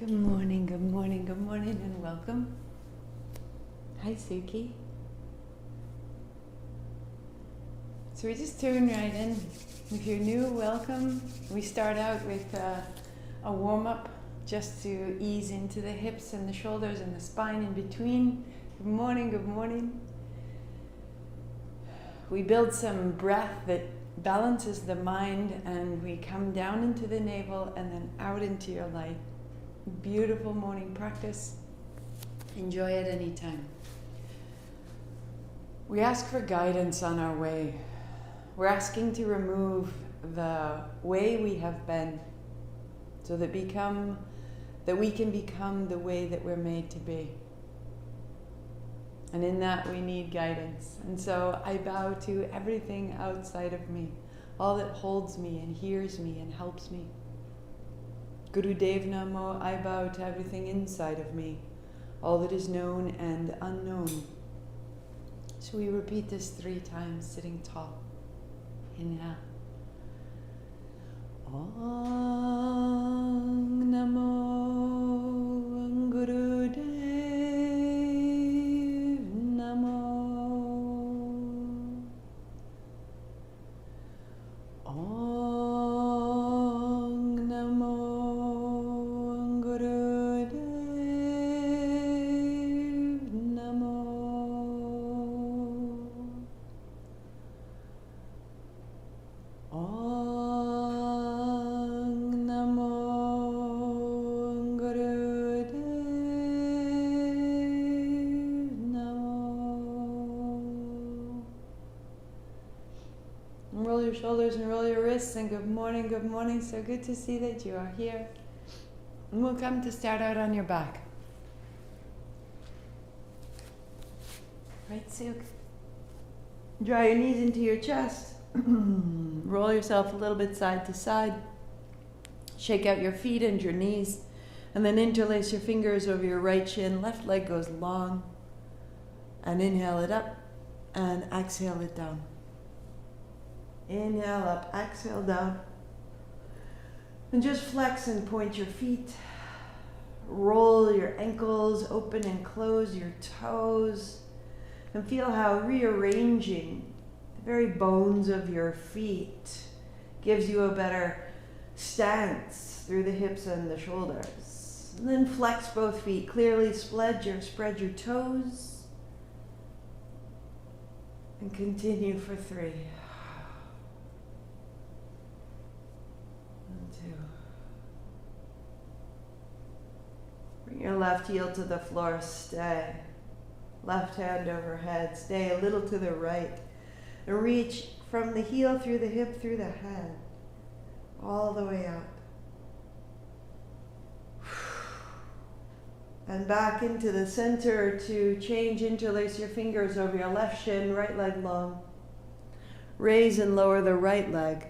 Good morning, good morning, good morning, and welcome. Hi, Suki. So we just tune right in. If you're new, welcome. We start out with a warm-up just to ease into the hips and the shoulders and the spine in between. Good morning, good morning. We build some breath that balances the mind, and we come down into the navel and then out into your light. Beautiful morning practice. Enjoy it anytime. We ask for guidance on our way. We're asking to remove the way we have been so that we can become the way that we're made to be. And in that we need guidance. And so I bow to everything outside of me, all that holds me and hears me and helps me. Guru Dev Namo, I bow to everything inside of me, all that is known and unknown. So we repeat this 3 times, sitting tall. Inhale. Om Namo Guru Dev Namo. Om Namo Guru Dev Namo. Om Namo Guru Dev Namo. And roll your shoulders and roll your wrists, and good morning, good morning. So good to see that you are here. And we'll come to start out on your back. Right, Suk? Draw your knees into your chest. Roll yourself a little bit side to side. Shake out your feet and your knees. And then interlace your fingers over your right shin. Left leg goes long. And inhale it up. And exhale it down. Inhale up, exhale down. And just flex and point your feet. Roll your ankles, open and close your toes. And feel how rearranging the very bones of your feet gives you a better stance through the hips and the shoulders. And then flex both feet. Clearly spread your toes. And continue for 3. And 2. Bring your left heel to the floor. Stay. Left hand overhead. Stay a little to the right. And reach from the heel through the hip, through the head, all the way out. And back into the center to change. Interlace your fingers over your left shin, right leg long. Raise and lower the right leg.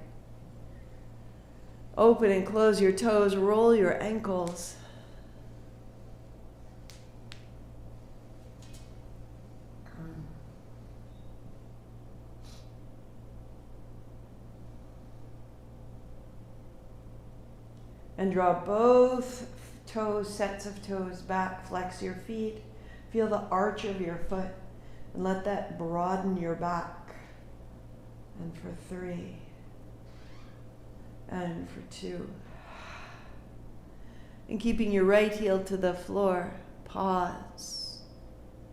Open and close your toes. Roll your ankles. And draw both toes, sets of toes back. Flex your feet. Feel the arch of your foot. And let that broaden your back. And for 3. And for 2. And keeping your right heel to the floor, pause.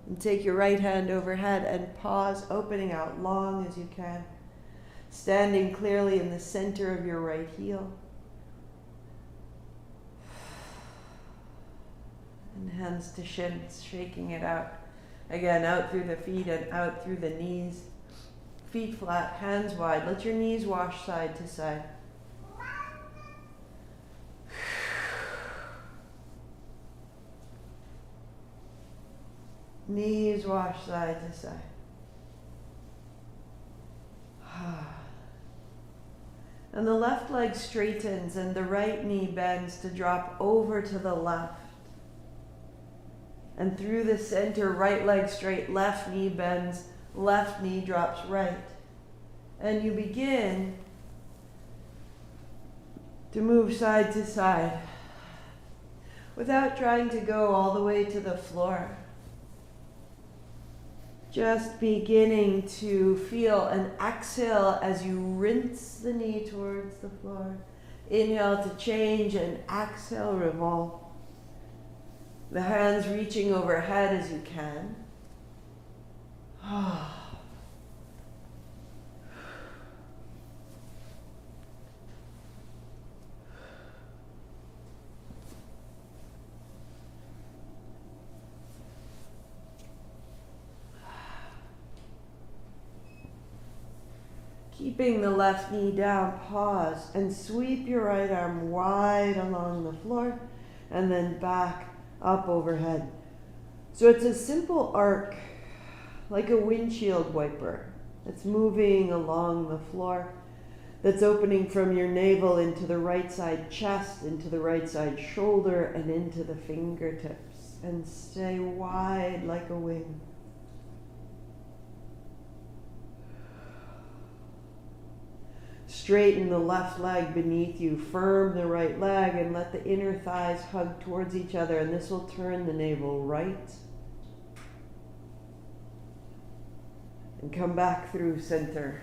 And take your right hand overhead and pause, opening out long as you can. Standing clearly in the center of your right heel. And hands to shins, shaking it out. Again, out through the feet and out through the knees. Feet flat, hands wide. Let your knees wash side to side. Knees wash side to side. And the left leg straightens and the right knee bends to drop over to the left. And through the center, right leg straight, left knee bends, left knee drops right. And you begin to move side to side. without trying to go all the way to the floor. Just beginning to feel an exhale as you rinse the knee towards the floor. Inhale to change and exhale, revolve. The hands reaching overhead as you can. Keeping the left knee down, pause and sweep your right arm wide along the floor and then back up overhead. So it's a simple arc, like a windshield wiper that's moving along the floor, that's opening from your navel into the right side chest, into the right side shoulder, and into the fingertips, and stay wide like a wing. Straighten the left leg beneath you, firm the right leg, and let the inner thighs hug towards each other, and this will turn the navel right. And come back through center.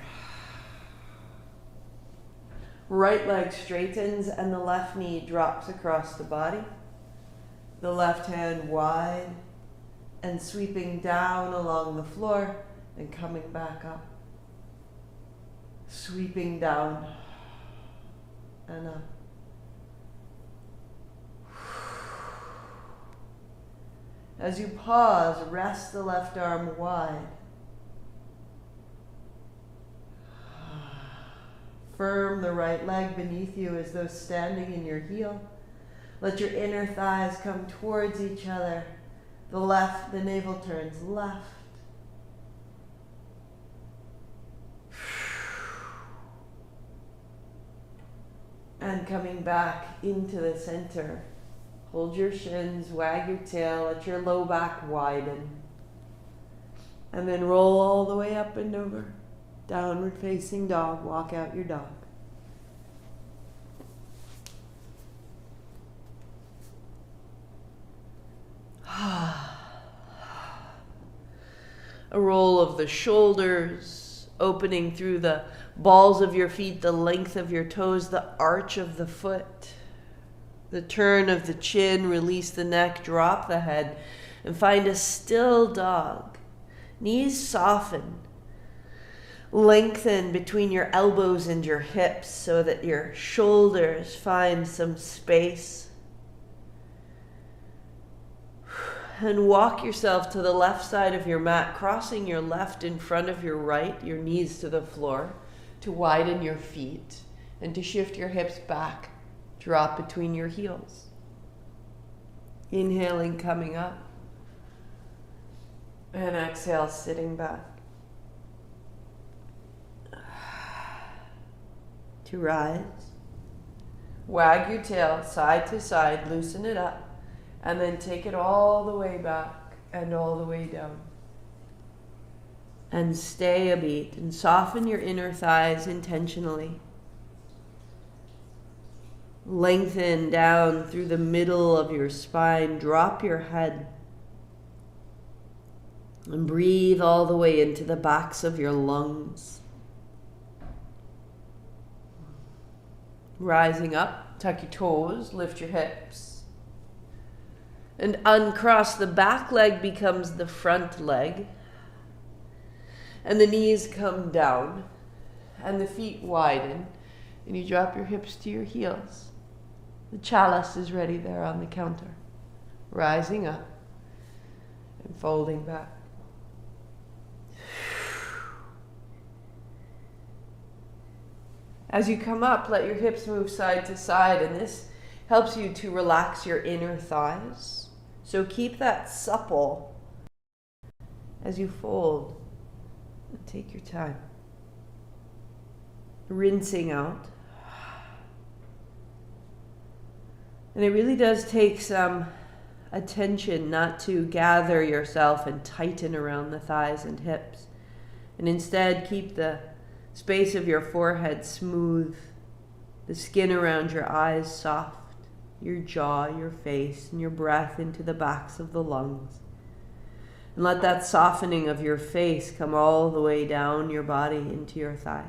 Right leg straightens and the left knee drops across the body. The left hand wide and sweeping down along the floor and coming back up. Sweeping down and up. As you pause, rest the left arm wide. Firm the right leg beneath you as though standing in your heel. Let your inner thighs come towards each other. The navel turns left. And coming back into the center. Hold your shins, wag your tail, let your low back widen. And then roll all the way up and over. Downward facing dog, walk out your dog. A roll of the shoulders, opening through the balls of your feet, the length of your toes, the arch of the foot. The turn of the chin, release the neck, drop the head, and find a still dog. Knees soften. Lengthen between your elbows and your hips so that your shoulders find some space. And walk yourself to the left side of your mat, crossing your left in front of your right, your knees to the floor, to widen your feet and to shift your hips back. Drop between your heels. Inhaling, coming up. And exhale, sitting back. To rise. Wag your tail side to side, loosen it up, and then take it all the way back and all the way down. And stay a beat and soften your inner thighs intentionally. Lengthen down through the middle of your spine. Drop your head. And breathe all the way into the backs of your lungs. Rising up, tuck your toes, lift your hips. And uncross. The back leg becomes the front leg. And the knees come down. And the feet widen. And you drop your hips to your heels. The chalice is ready there on the counter. Rising up and folding back. As you come up, let your hips move side to side, and this helps you to relax your inner thighs. So keep that supple as you fold. And take your time. Rinsing out. And it really does take some attention not to gather yourself and tighten around the thighs and hips. And instead keep the space of your forehead smooth, the skin around your eyes soft. your jaw, your face, and your breath into the backs of the lungs. And let that softening of your face come all the way down your body into your thighs.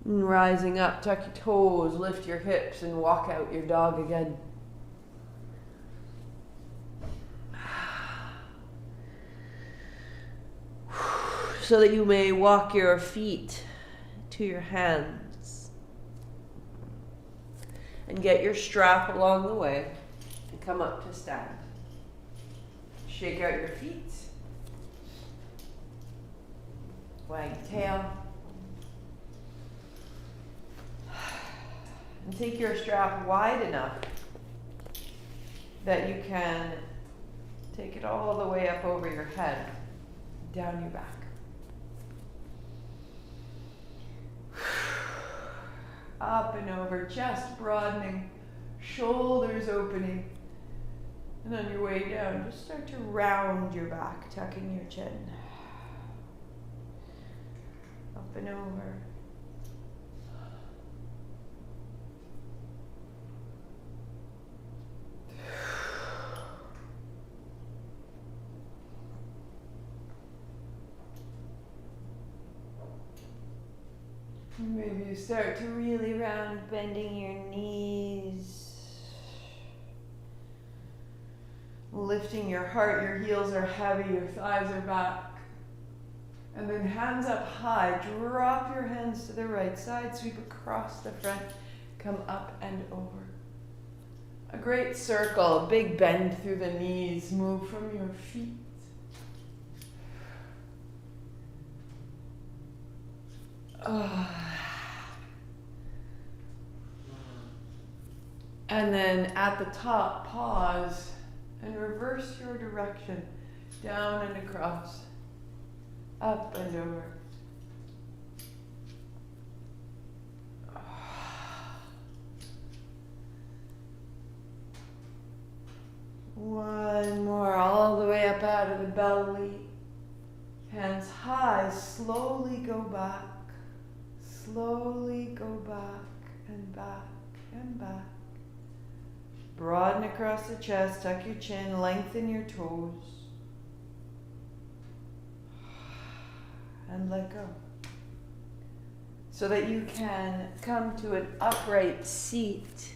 And rising up, tuck your toes, lift your hips, and walk out your dog again. So that you may walk your feet to your hands and get your strap along the way and come up to stand. Shake out your feet, wag your tail, and take your strap wide enough that you can take it all the way up over your head, down your back. Up and over, chest broadening, shoulders opening. And on your way down, just start to round your back, tucking your chin. Up and over. Maybe you start to really round, bending your knees. Lifting your heart, your heels are heavy, your thighs are back. And then hands up high, drop your hands to the right side, sweep across the front, come up and over. A great circle, a big bend through the knees, move from your feet. And then at the top, pause and reverse your direction, down and across, up and over. One more, all the way up out of the belly. Hands high, slowly go back. Slowly go back and back and back. Broaden across the chest, tuck your chin, lengthen your toes. And let go. So that you can come to an upright seat.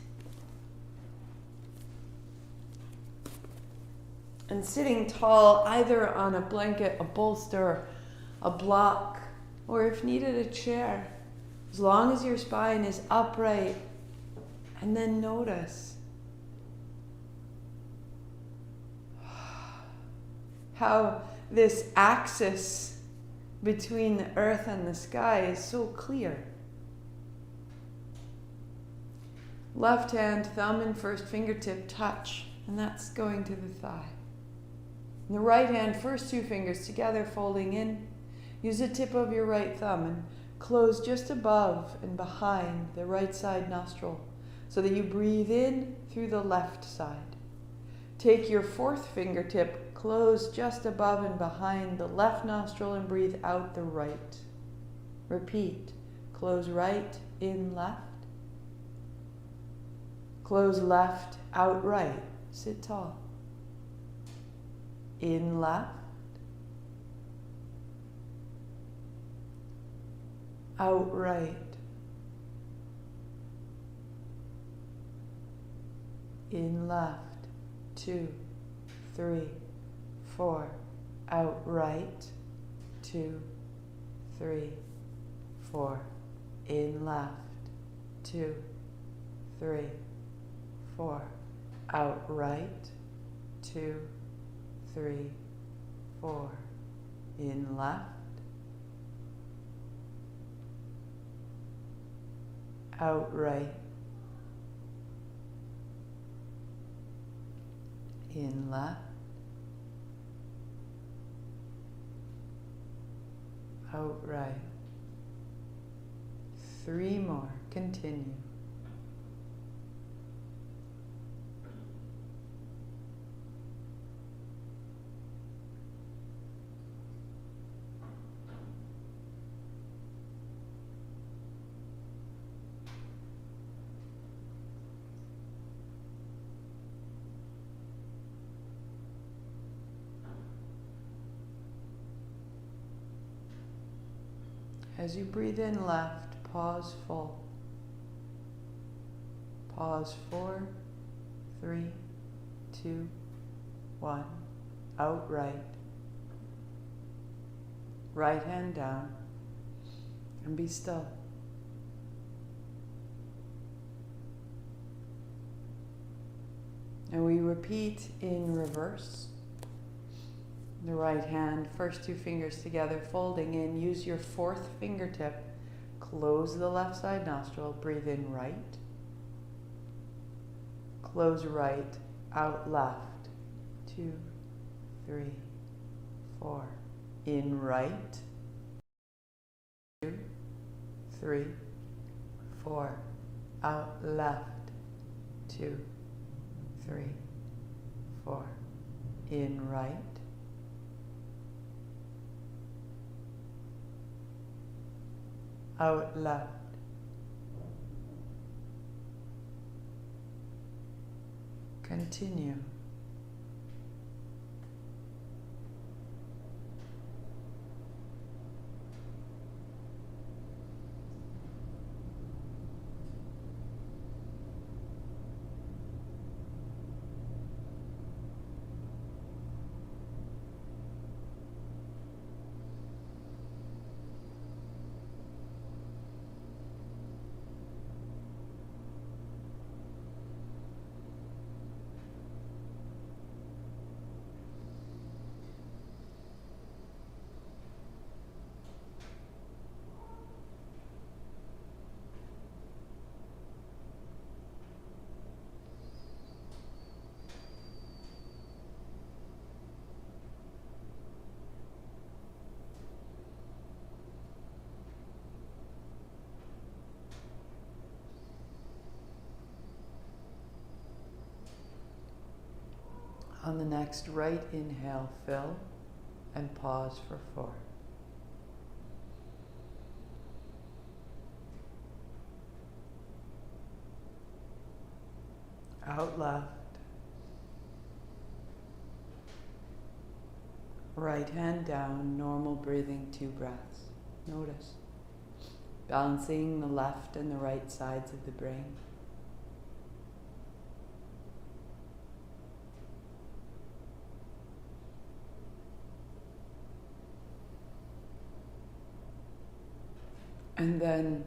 And sitting tall, either on a blanket, a bolster, a block, or if needed, a chair. As long as your spine is upright. And then notice how this axis between the earth and the sky is so clear. Left hand, thumb and first fingertip touch, and that's going to the thigh. And the right hand, first two fingers together, folding in. Use the tip of your right thumb and close just above and behind the right side nostril so that you breathe in through the left side. Take your fourth fingertip, close just above and behind the left nostril and breathe out the right. Repeat. Close right, in left. Close left, out right. Sit tall. In left. Out right. In left. 2, 3, 4. Out right. 2, 3, 4. In left. 2, 3, 4. Out right. 2, 3, 4. In left. Out right. In left. Out right. 3 more. Continue. As you breathe in left, pause full. Pause 4, 3, 2, 1. Out right. Right hand down. And be still. And we repeat in reverse. The right hand, first 2 fingers together, folding in. Use your 4th fingertip. Close the left side nostril. Breathe in right. Close right. Out left. 2, 3, 4. In right. 2, 3, 4. Out left. 2, 3, 4. In right. Out left. Continue. On the next right inhale, fill and pause for 4. Out left. Right hand down, normal breathing, 2 breaths. Notice. Balancing the left and the right sides of the brain. And then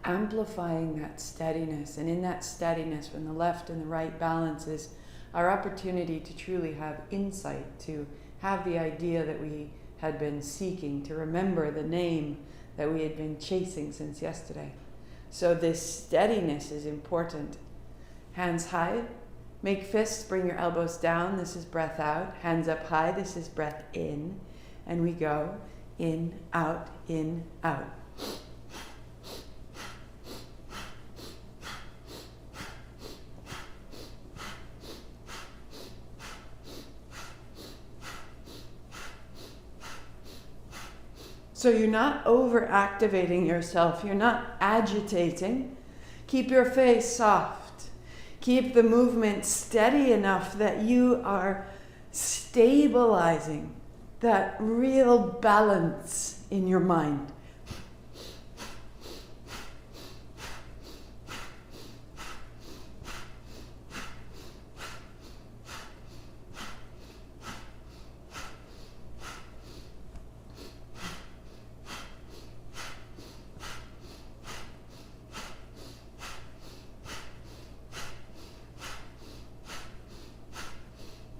amplifying that steadiness. And in that steadiness, when the left and the right balances, our opportunity to truly have insight, to have the idea that we had been seeking, to remember the name that we had been chasing since yesterday. So this steadiness is important. Hands high. Make fists, bring your elbows down. This is breath out. Hands up high. This is breath in. And we go in, out, in, out. So you're not over-activating yourself. You're not agitating. Keep your face soft. Keep the movement steady enough that you are stabilizing that real balance in your mind.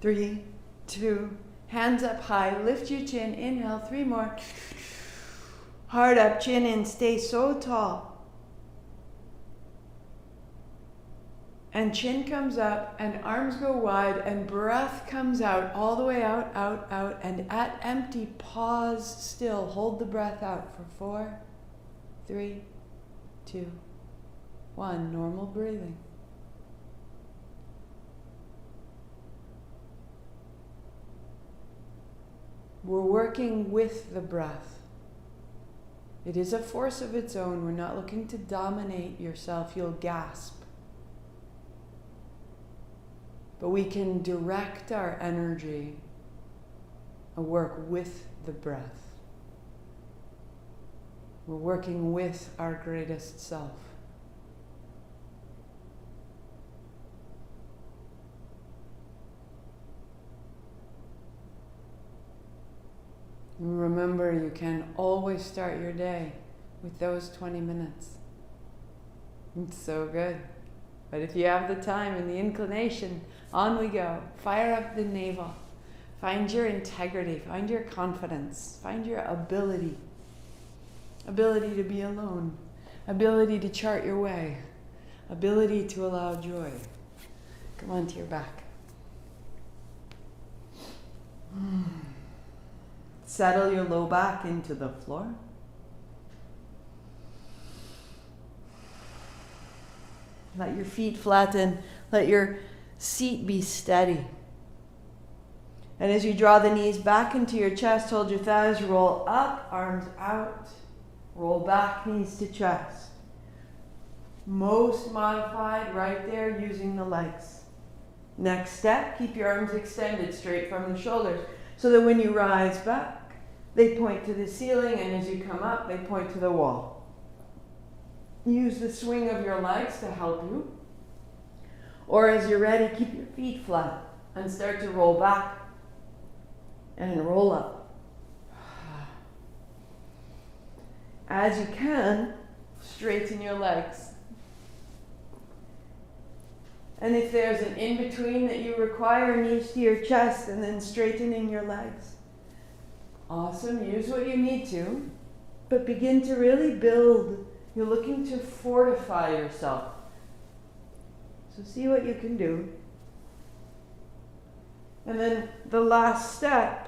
Three, 2, hands up high, lift your chin, inhale, 3 more. Heart up, chin in, stay so tall. And chin comes up and arms go wide and breath comes out, all the way out, out, out. And at empty, pause still, hold the breath out for 4, 3, 2, 1, normal breathing. We're working with the breath. It is a force of its own. We're not looking to dominate yourself. You'll gasp. But we can direct our energy and work with the breath. We're working with our greatest self. Remember, you can always start your day with those 20 minutes. It's so good. But if you have the time and the inclination, on we go. Fire up the navel. Find your integrity. Find your confidence. Find your ability. Ability to be alone. Ability to chart your way. Ability to allow joy. Come on to your back. Settle your low back into the floor. Let your feet flatten. Let your seat be steady. And as you draw the knees back into your chest, hold your thighs, roll up, arms out, roll back, knees to chest. Most modified right there using the legs. Next step, keep your arms extended straight from the shoulders so that when you rise back, they point to the ceiling, and as you come up, they point to the wall. Use the swing of your legs to help you. Or as you're ready, keep your feet flat and start to roll back and roll up. As you can, straighten your legs. And if there's an in-between that you require, knees to your chest and then straightening your legs. Awesome, use what you need to, but begin to really build. You're looking to fortify yourself. So see what you can do. And then the last step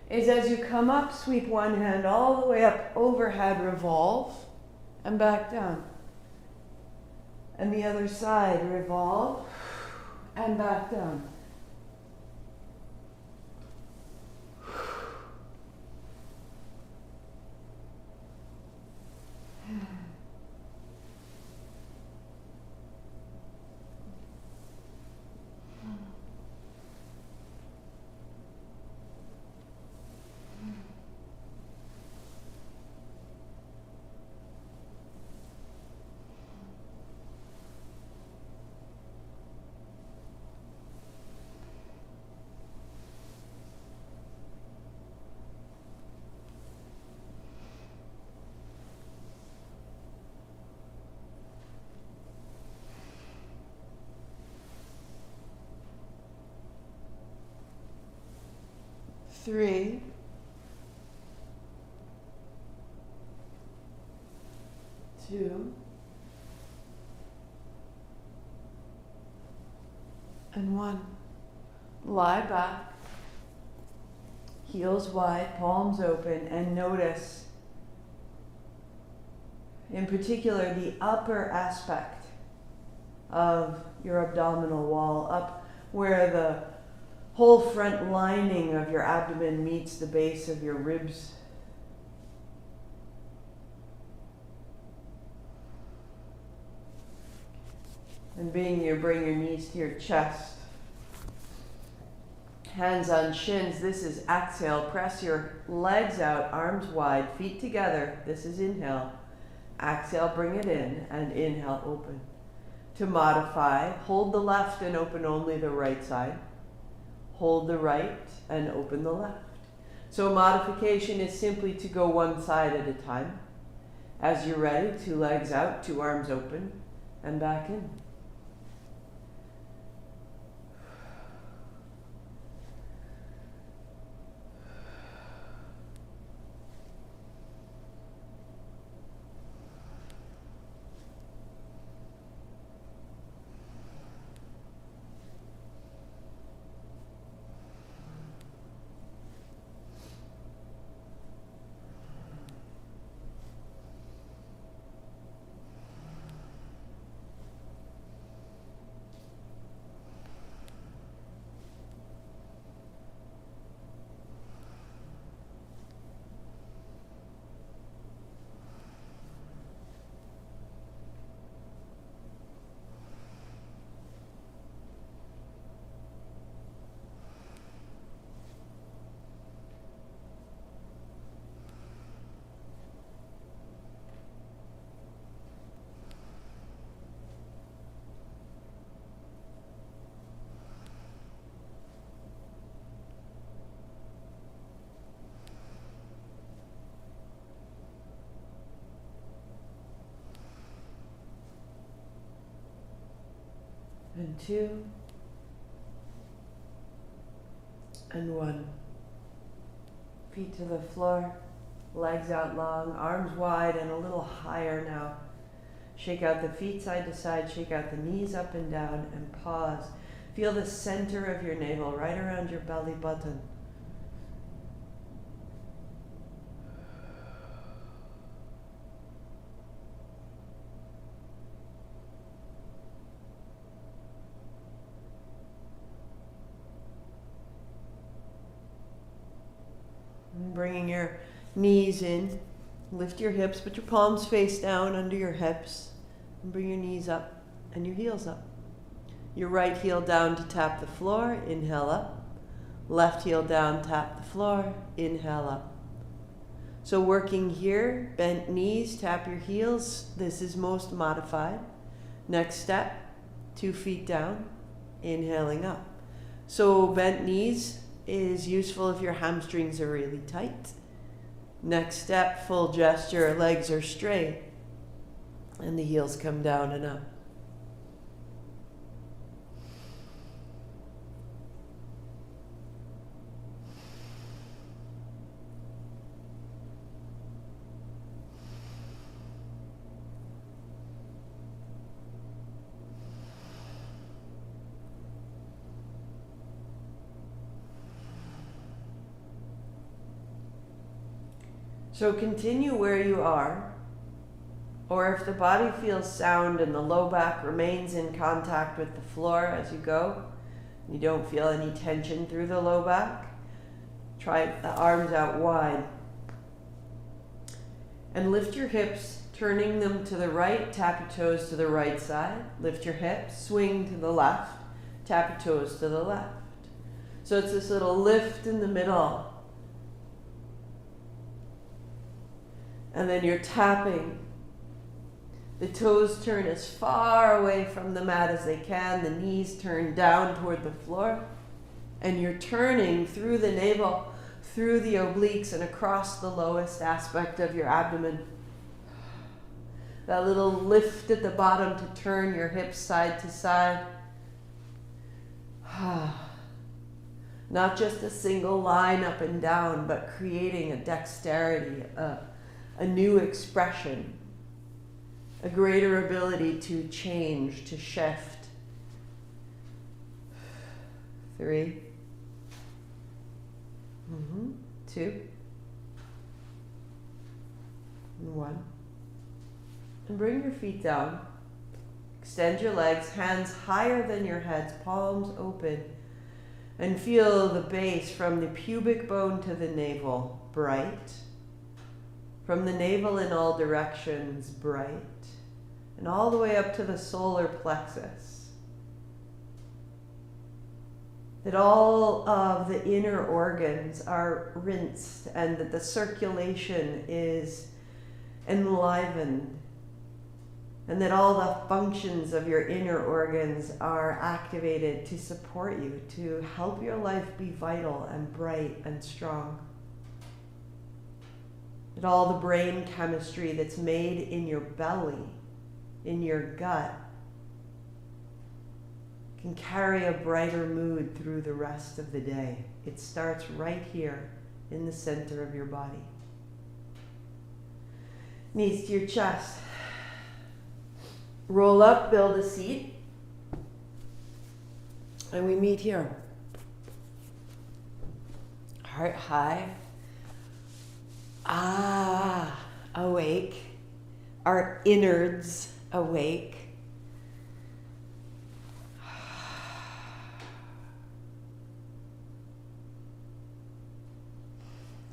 is as you come up, sweep one hand all the way up, overhead, revolve, and back down. And the other side, revolve, and back down. Three, two, and one. Lie back, heels wide, palms open, and notice, in particular, the upper aspect of your abdominal wall, up where the whole front lining of your abdomen meets the base of your ribs. And bring your knees to your chest. Hands on shins. This is exhale. Press your legs out, arms wide, feet together. This is inhale. Exhale, bring it in, and inhale, open. To modify, hold the left and open only the right side. Hold the right and open the left. So modification is simply to go one side at a time. As you're ready, two legs out, two arms open, and back in. and 2 and 1. Feet to the floor, legs out long, arms wide and a little higher now. Shake out the feet side to side, shake out the knees up and down, and pause. Feel the center of your navel right around your belly button. And bringing your knees in, lift your hips, put your palms face down under your hips, and bring your knees up and your heels up. Your right heel down to tap the floor, inhale up. Left heel down, tap the floor, inhale up. So working here, bent knees, tap your heels. This is most modified. Next step, 2 feet down, inhaling up. So bent knees is useful if your hamstrings are really tight. Next step, full gesture, legs are straight, and the heels come down and up. So continue where you are, or if the body feels sound and the low back remains in contact with the floor as you go, you don't feel any tension through the low back, try the arms out wide. And lift your hips, turning them to the right, tap your toes to the right side. Lift your hips, swing to the left, tap your toes to the left. So it's this little lift in the middle. And then you're tapping. The toes turn as far away from the mat as they can. The knees turn down toward the floor. And you're turning through the navel, through the obliques, and across the lowest aspect of your abdomen. That little lift at the bottom to turn your hips side to side. Not just a single line up and down, but creating a dexterity, a new expression, a greater ability to change, to shift. 3, 2, and 1. And bring your feet down. Extend your legs, hands higher than your heads, palms open. And feel the base from the pubic bone to the navel, bright. From the navel in all directions, bright. And all the way up to the solar plexus. That all of the inner organs are rinsed and that the circulation is enlivened. And that all the functions of your inner organs are activated to support you, to help your life be vital and bright and strong. That all the brain chemistry that's made in your belly, in your gut, can carry a brighter mood through the rest of the day. It starts right here in the center of your body. Knees to your chest. Roll up, build a seat. And we meet here. Heart high. Awake. Our innards awake.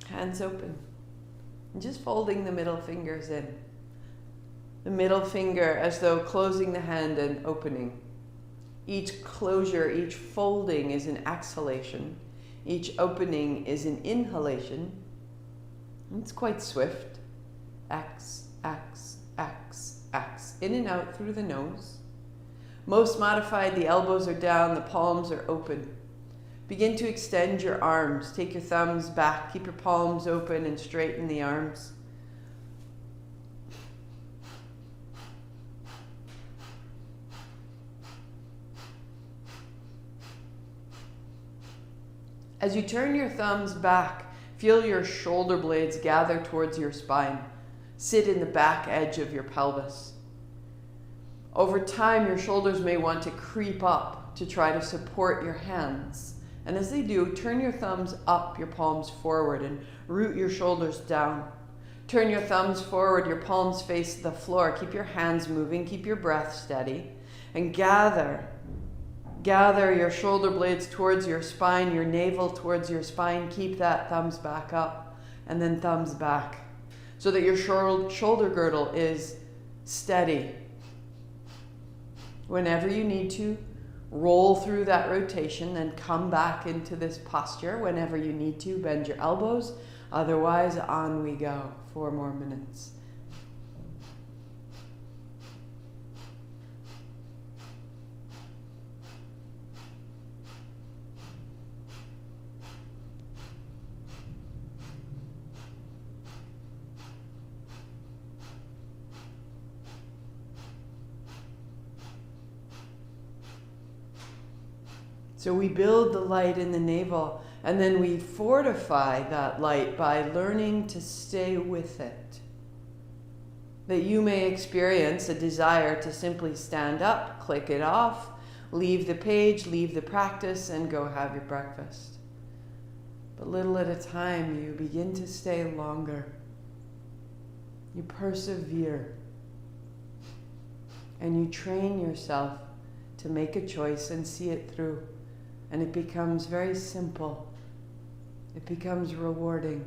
Hands open. And just folding the middle fingers in. The middle finger as though closing the hand and opening. Each closure, each folding is an exhalation. Each opening is an inhalation. It's quite swift. X, X, X, X. In and out through the nose. Most modified, the elbows are down, the palms are open. Begin to extend your arms. Take your thumbs back. Keep your palms open and straighten the arms. As you turn your thumbs back, feel your shoulder blades gather towards your spine. Sit in the back edge of your pelvis. Over time, your shoulders may want to creep up to try to support your hands. And as they do, turn your thumbs up, your palms forward, and root your shoulders down. Turn your thumbs forward, your palms face the floor. Keep your hands moving, keep your breath steady, and gather your shoulder blades towards your spine, your navel towards your spine. Keep that thumbs back up, and then thumbs back, so that your shoulder girdle is steady. Whenever you need to, roll through that rotation and come back into this posture. Whenever you need to, bend your elbows. Otherwise, on we go. 4 more minutes. So we build the light in the navel, and then we fortify that light by learning to stay with it. That you may experience a desire to simply stand up, click it off, leave the page, leave the practice, and go have your breakfast. But little at a time, you begin to stay longer. You persevere. And you train yourself to make a choice and see it through. And it becomes very simple. It becomes rewarding.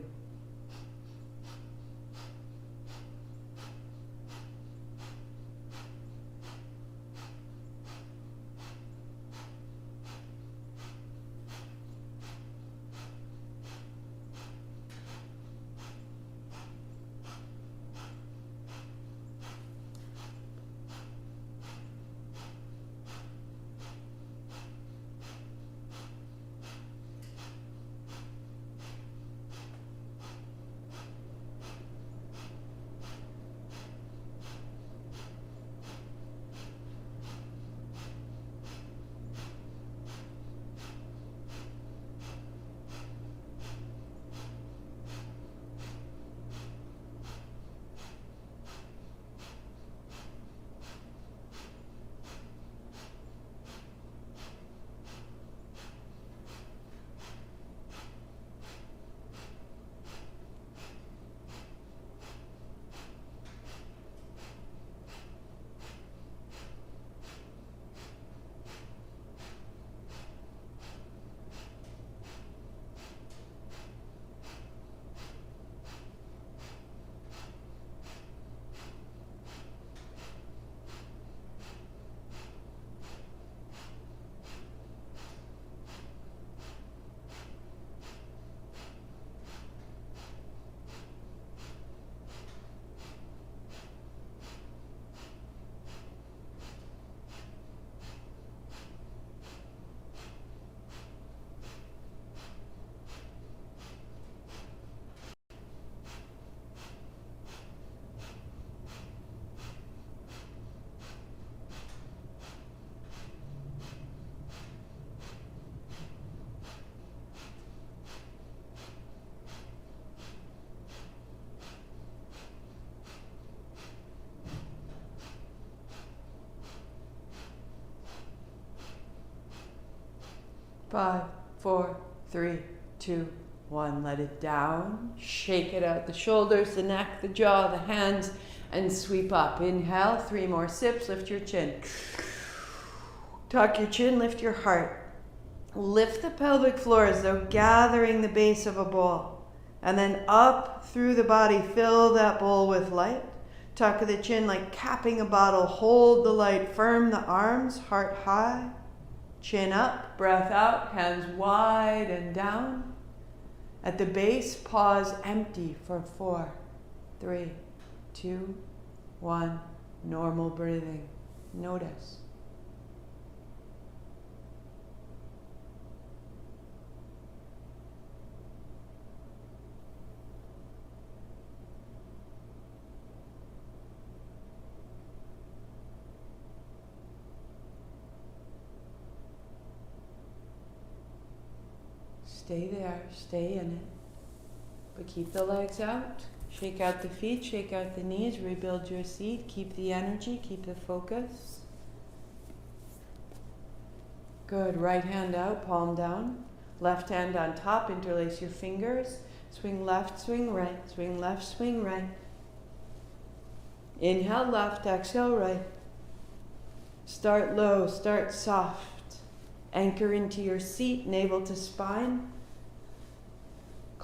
Five, four, three, two, one. Let it down. Shake it out. The shoulders, the neck, the jaw, the hands, and sweep up. Inhale. 3 more sips. Lift your chin. Tuck your chin. Lift your heart. Lift the pelvic floor as though gathering the base of a bowl. And then up through the body. Fill that bowl with light. Tuck the chin like capping a bottle. Hold the light. Firm the arms. Heart high. Chin up, breath out, hands wide and down. At the base, pause empty for 4, 3, 2, 1. Normal breathing. Notice. stay there, stay in it. But keep the legs out. Shake out the feet, shake out the knees, rebuild your seat. Keep the energy, keep the focus. Good. Right hand out, palm down. Left hand on top, interlace your fingers. Swing left, swing right. Swing left, swing right. Inhale left, exhale right. Start low, start soft. Anchor into your seat, navel to spine.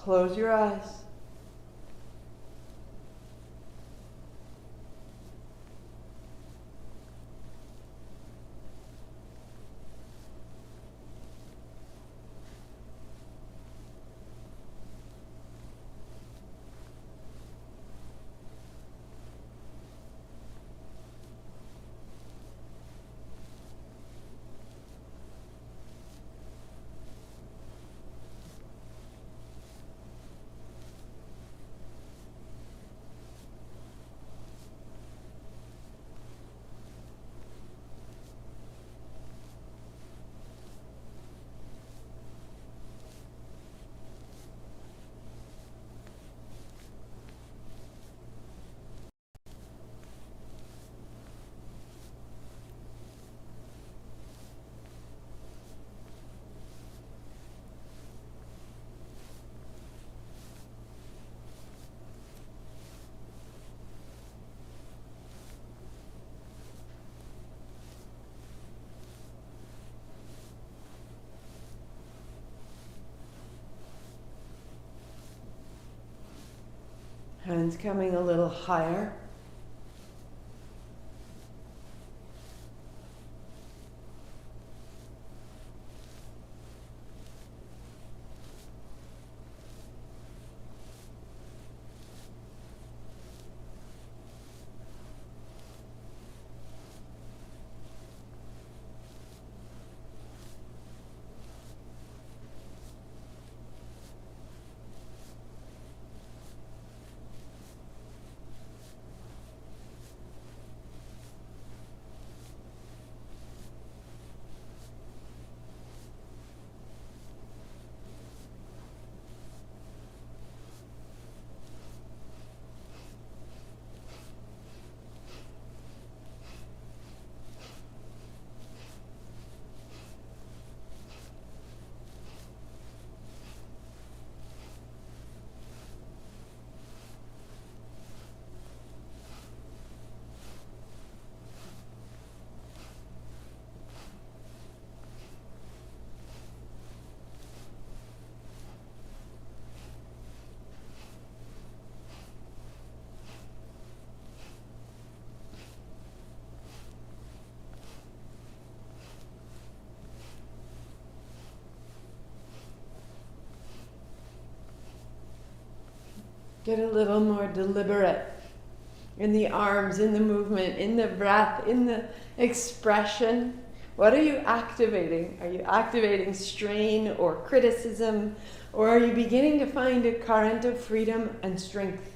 Close your eyes. Hands coming a little higher. Get a little more deliberate in the arms, in the movement, in the breath, in the expression. What are you activating? Are you activating strain or criticism? Or are you beginning to find a current of freedom and strength?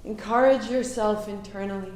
Encourage yourself internally.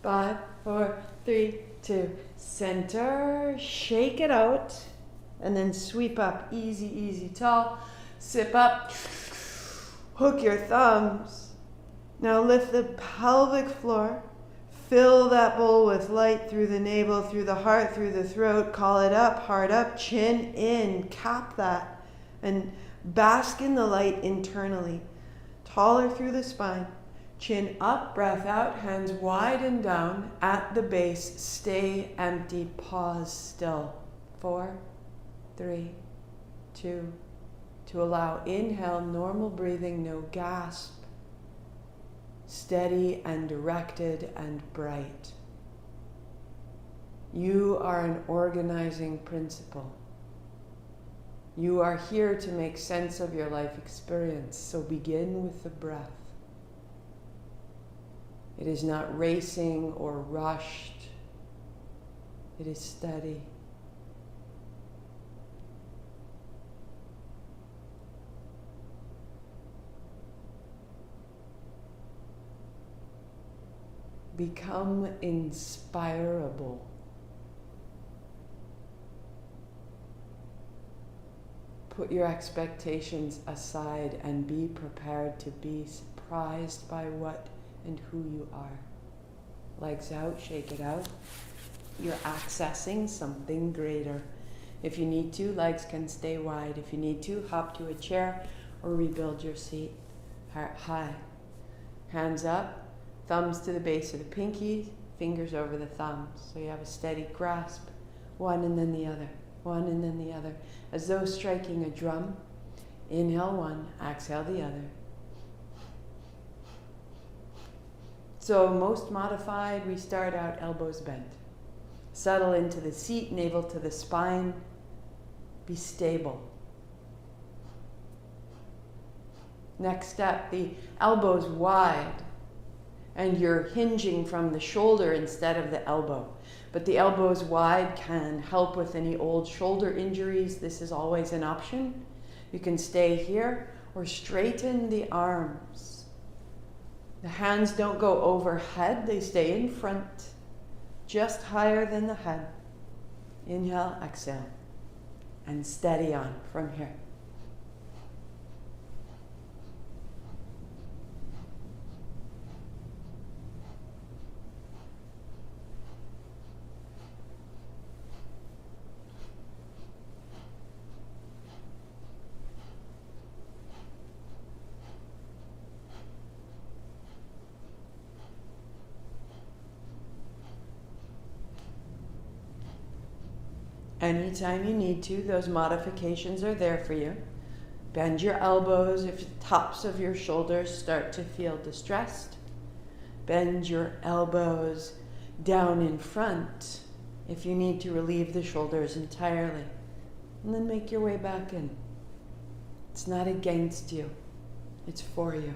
Five, four, three, two. Center, shake it out, and then sweep up. Easy, easy, tall. Sip up. Hook your thumbs. Now lift the pelvic floor. Fill that bowl with light through the navel, through the heart, through the throat. Call it up, heart up, chin in. Cap that. And bask in the light internally. Taller through the spine. Chin up, breath out, hands wide and down at the base. Stay empty, pause still. 4, 3, 2, to allow. Inhale, normal breathing, no gasp. steady and directed and bright. You are an organizing principle. You are here to make sense of your life experience, so begin with the breath. It is not racing or rushed. It is steady. Become inspirable. Put your expectations aside and be prepared to be surprised by what and who you are. Legs out, shake it out. You're accessing something greater. If you need to, legs can stay wide. If you need to, hop to a chair or rebuild your seat. Heart high. Hands up, thumbs to the base of the pinkies, fingers over the thumbs. So you have a steady grasp, one and then the other, one and then the other. As though striking a drum. Inhale one, exhale the other. So most modified, we start out elbows bent. Settle into the seat, navel to the spine. Be stable. Next step, the elbows wide. And you're hinging from the shoulder instead of the elbow. But the elbows wide can help with any old shoulder injuries. This is always an option. You can stay here or straighten the arms. The hands don't go overhead, they stay in front, just higher than the head. Inhale, exhale, and steady on from here. Anytime you need to, those modifications are there for you. Bend your elbows if the tops of your shoulders start to feel distressed. Bend your elbows down in front if you need to relieve the shoulders entirely. And then make your way back in. It's not against you, it's for you.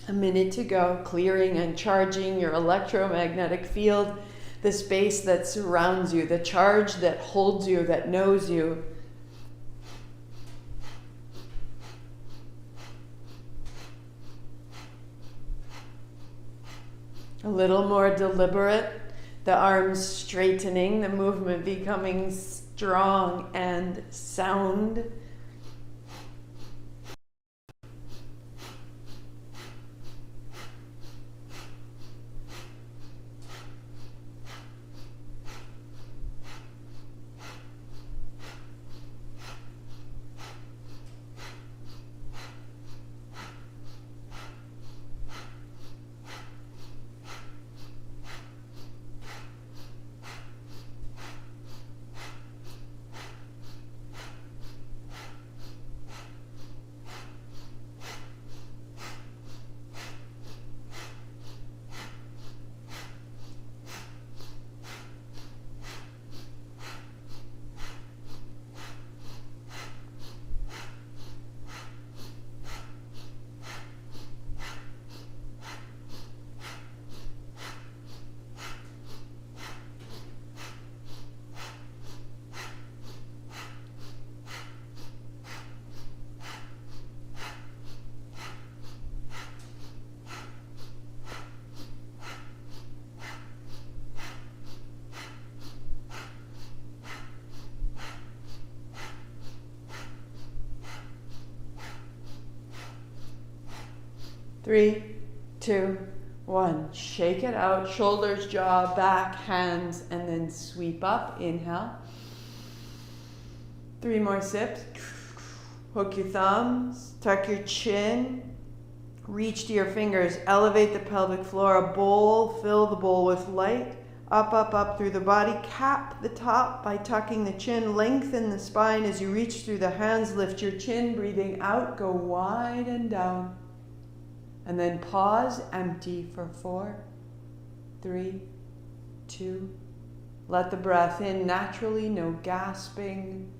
A minute to go, clearing and charging your electromagnetic field, the space that surrounds you, the charge that holds you, that knows you. A little more deliberate, the arms straightening, the movement becoming strong and sound. 3, 2, 1. Shake it out. Shoulders, jaw, back, hands, and then sweep up. Inhale. 3 more sips. Hook your thumbs. Tuck your chin. Reach to your fingers. Elevate the pelvic floor. A bowl. Fill the bowl with light. Up, up, up through the body. Cap the top by tucking the chin. Lengthen the spine as you reach through the hands. Lift your chin. Breathing out. Go wide and down. And then pause. Empty for 4, 3, 2. Let the breath in naturally. No gasping.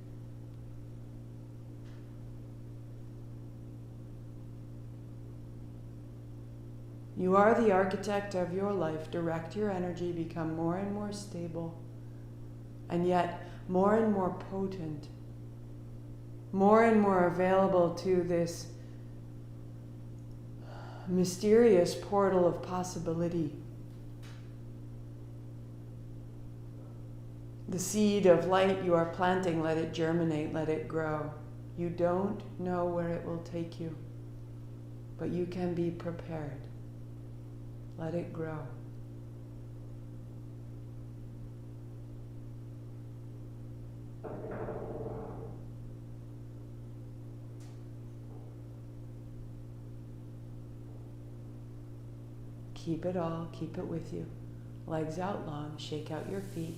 You are the architect of your life. Direct your energy, become more and more stable, and yet more and more potent, more and more available to this mysterious portal of possibility. The seed of light you are planting, let it germinate, let it grow. You don't know where it will take you, but you can be prepared. Let it grow. Keep it all, keep it with you. Legs out long, shake out your feet.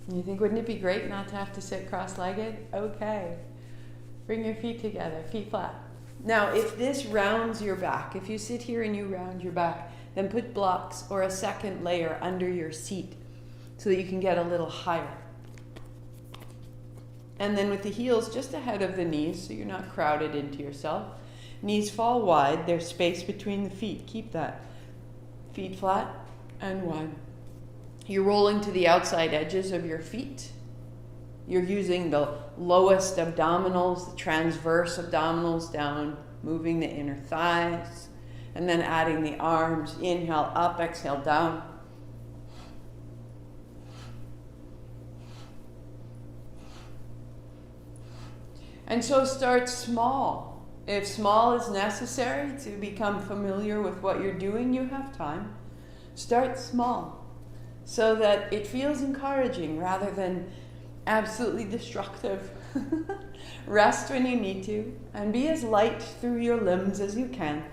And you think, wouldn't it be great not to have to sit cross-legged? Okay. Bring your feet together, feet flat. Now, if this rounds your back, if you sit here and you round your back, then put blocks or a second layer under your seat so that you can get a little higher. And then with the heels just ahead of the knees, so you're not crowded into yourself. Knees fall wide, there's space between the feet. Keep that. Feet flat and wide. You're rolling to the outside edges of your feet. You're using the lowest abdominals, the transverse abdominals down, moving the inner thighs, and then adding the arms. Inhale up, exhale down. And so start small. If small is necessary to become familiar with what you're doing, you have time. Start small so that it feels encouraging rather than absolutely destructive. Rest when you need to, and be as light through your limbs as you can,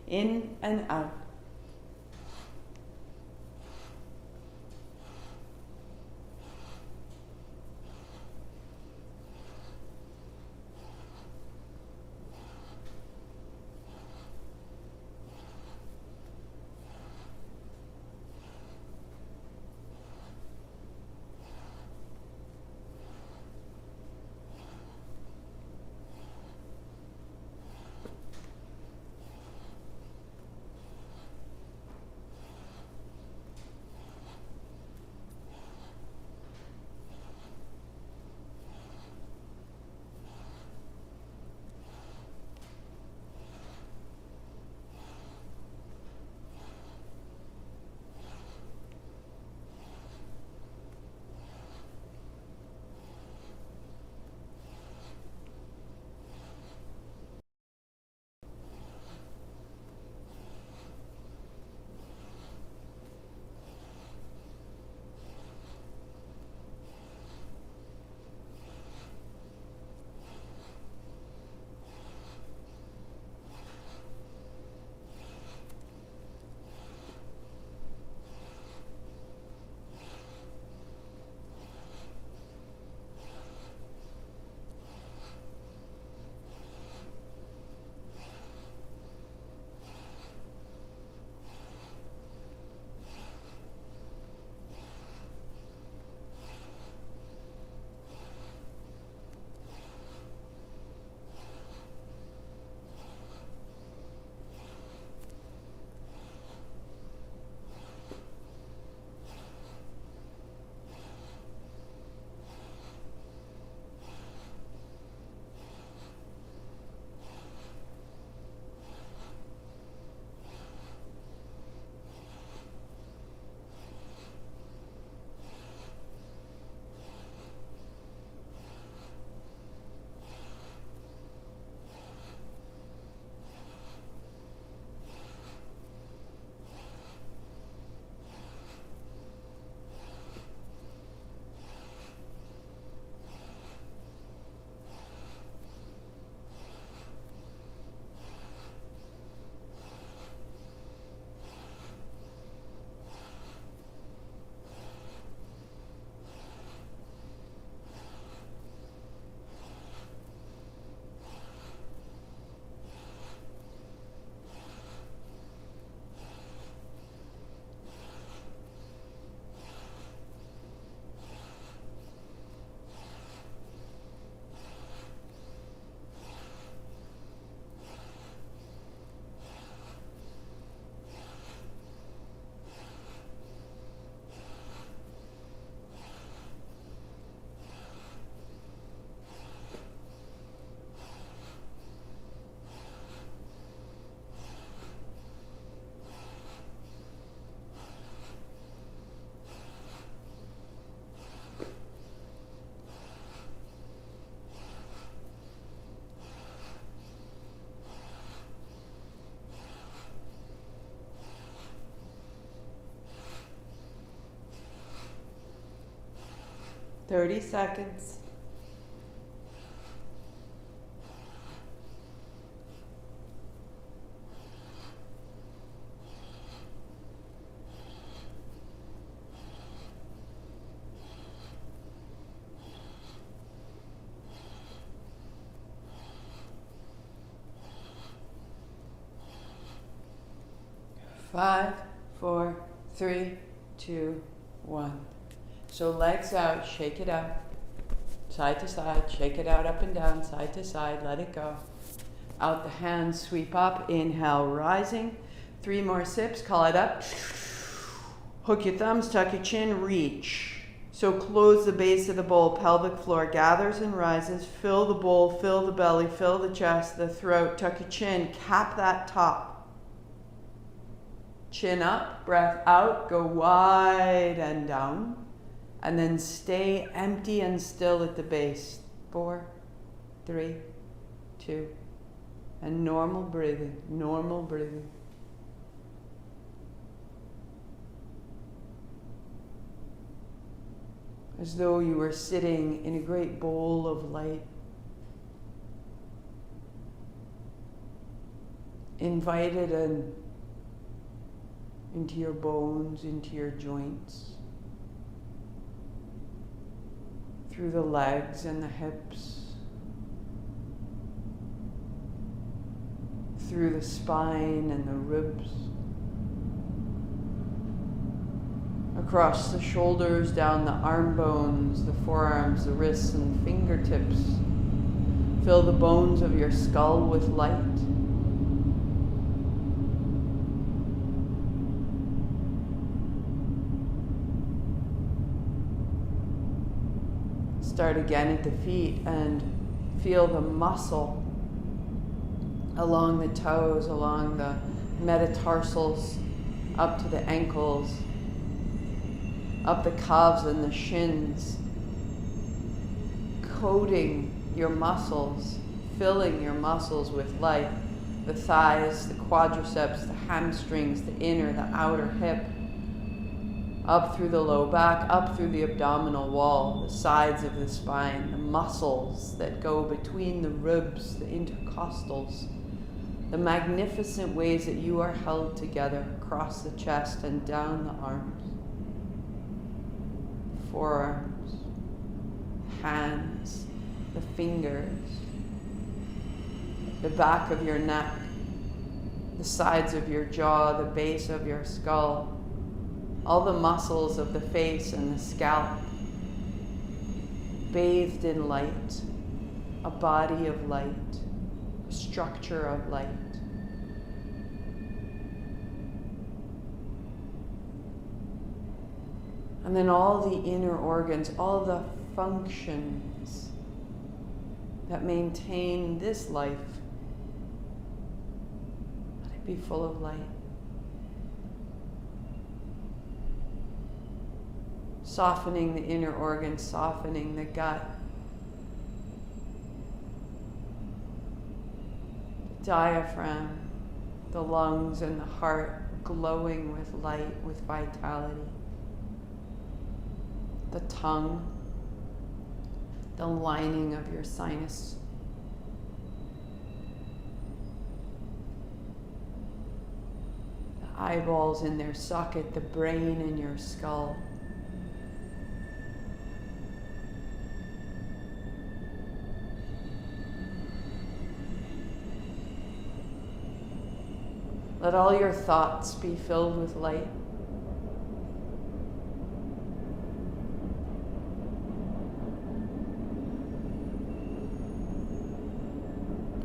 in and out. 30 seconds. Five, 4, 3, 2, 1. So legs out, shake it out. Side to side, shake it out, up and down, side to side, let it go. Out the hands, sweep up, inhale, rising. 3 more sips, call it up. Hook your thumbs, tuck your chin, reach. So close the base of the bowl, pelvic floor gathers and rises. Fill the bowl, fill the belly, fill the chest, the throat, tuck your chin, cap that top. Chin up, breath out, go wide and down. And then stay empty and still at the base. 4, 3, 2, and normal breathing, normal breathing. As though you were sitting in a great bowl of light. Invited into your bones, into your joints, through the legs and the hips, through the spine and the ribs, across the shoulders, down the arm bones, the forearms, the wrists and the fingertips. Fill the bones of your skull with light. Start again at the feet and feel the muscle along the toes, along the metatarsals, up to the ankles, up the calves and the shins, coating your muscles, filling your muscles with light, the thighs, the quadriceps, the hamstrings, the inner, the outer hip, up through the low back, up through the abdominal wall, the sides of the spine, the muscles that go between the ribs, the intercostals, the magnificent ways that you are held together across the chest and down the arms, forearms, hands, the fingers, the back of your neck, the sides of your jaw, the base of your skull, all the muscles of the face and the scalp, bathed in light, a body of light, a structure of light. And then all the inner organs, all the functions that maintain this life, let it be full of light. Softening the inner organs, softening the gut, the diaphragm, the lungs and the heart glowing with light, with vitality. The tongue, the lining of your sinus. The eyeballs in their socket, the brain in your skull. Let all your thoughts be filled with light.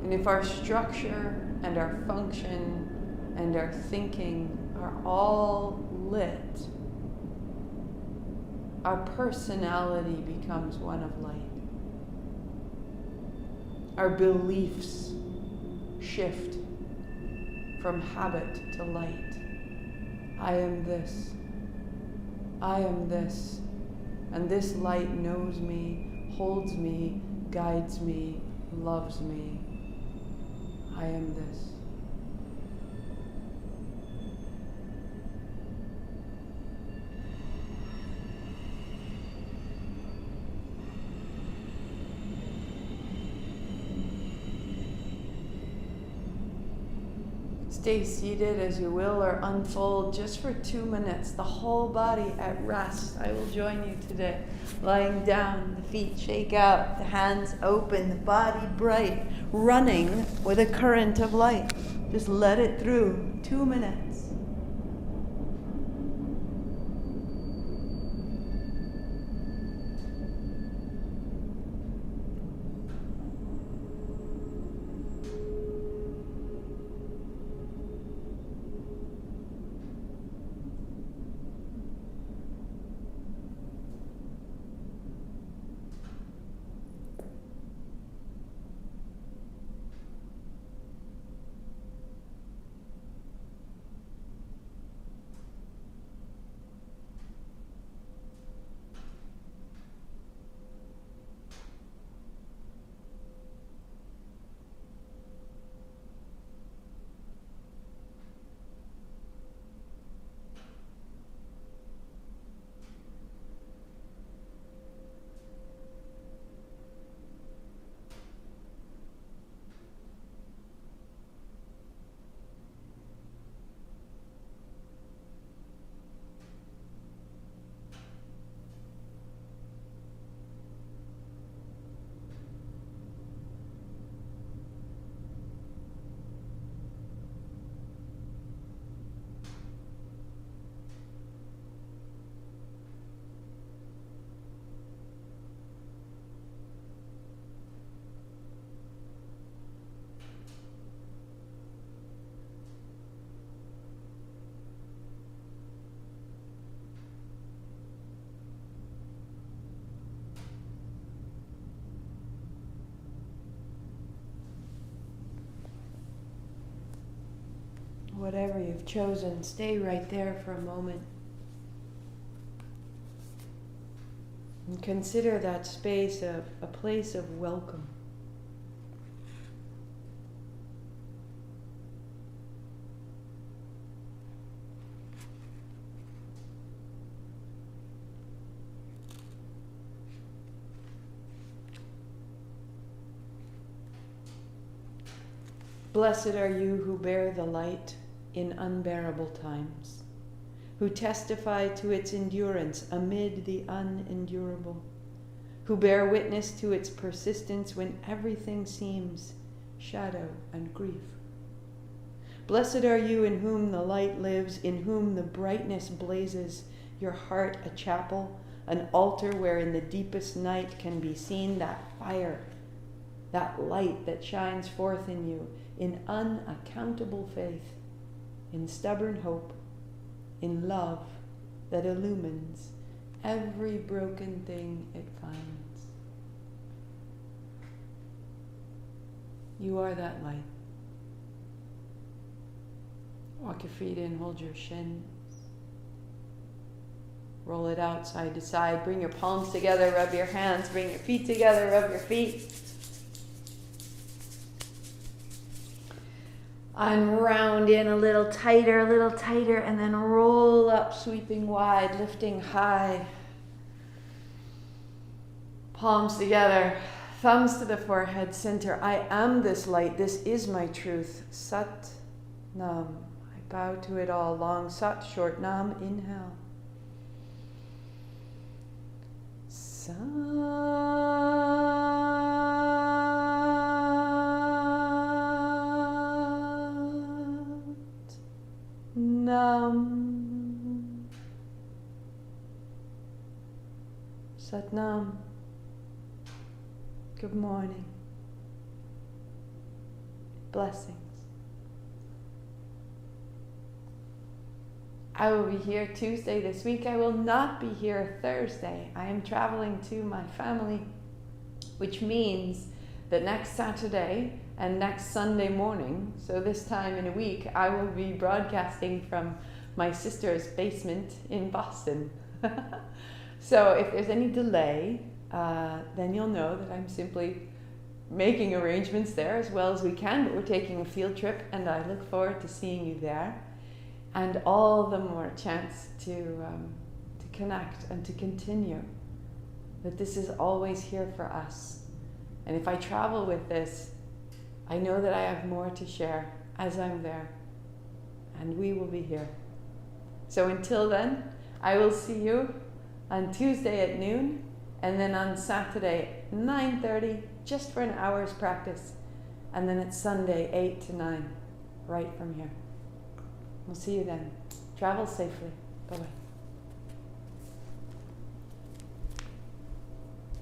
And if our structure and our function and our thinking are all lit, our personality becomes one of light. Our beliefs shift from habit to light. I am this. I am this. And this light knows me, holds me, guides me, loves me. I am this. Stay seated as you will or unfold just for 2 minutes, the whole body at rest. I will join you today. Lying down, the feet shake out, the hands open, the body bright, running with a current of light. Just let it through. 2 minutes. Whatever you've chosen, stay right there for a moment. And consider that space a place of welcome. Blessed are you who bear the light in unbearable times, who testify to its endurance amid the unendurable, who bear witness to its persistence when everything seems shadow and grief. Blessed are you in whom the light lives, in whom the brightness blazes, your heart a chapel, an altar where in the deepest night can be seen that fire, that light that shines forth in you, in unaccountable faith, in stubborn hope, in love that illumines every broken thing it finds. You are that light. Walk your feet in, hold your shins. Roll it out side to side. Bring your palms together, rub your hands. Bring your feet together, rub your feet. Unround in a little tighter, and then roll up, sweeping wide, lifting high. Palms together, thumbs to the forehead, center. I am this light, this is my truth. Sat Nam. I bow to it all. Long Sat, short Nam, inhale. Sat Nam. Sat Nam. Good morning. Blessings. I will be here Tuesday this week. I will not be here Thursday. I am traveling to my family, which means that next Saturday and next Sunday morning, so this time in a week, I will be broadcasting from my sister's basement in Boston. So if there's any delay, then you'll know that I'm simply making arrangements there as well as we can, but we're taking a field trip and I look forward to seeing you there. And all the more chance to connect and to continue, that this is always here for us. And if I travel with this, I know that I have more to share as I'm there. and we will be here. So until then, I will see you on Tuesday at noon, and then on Saturday 9:30, just for an hour's practice, and then it's Sunday 8 to 9, right from here. We'll see you then. Travel safely. Bye-bye.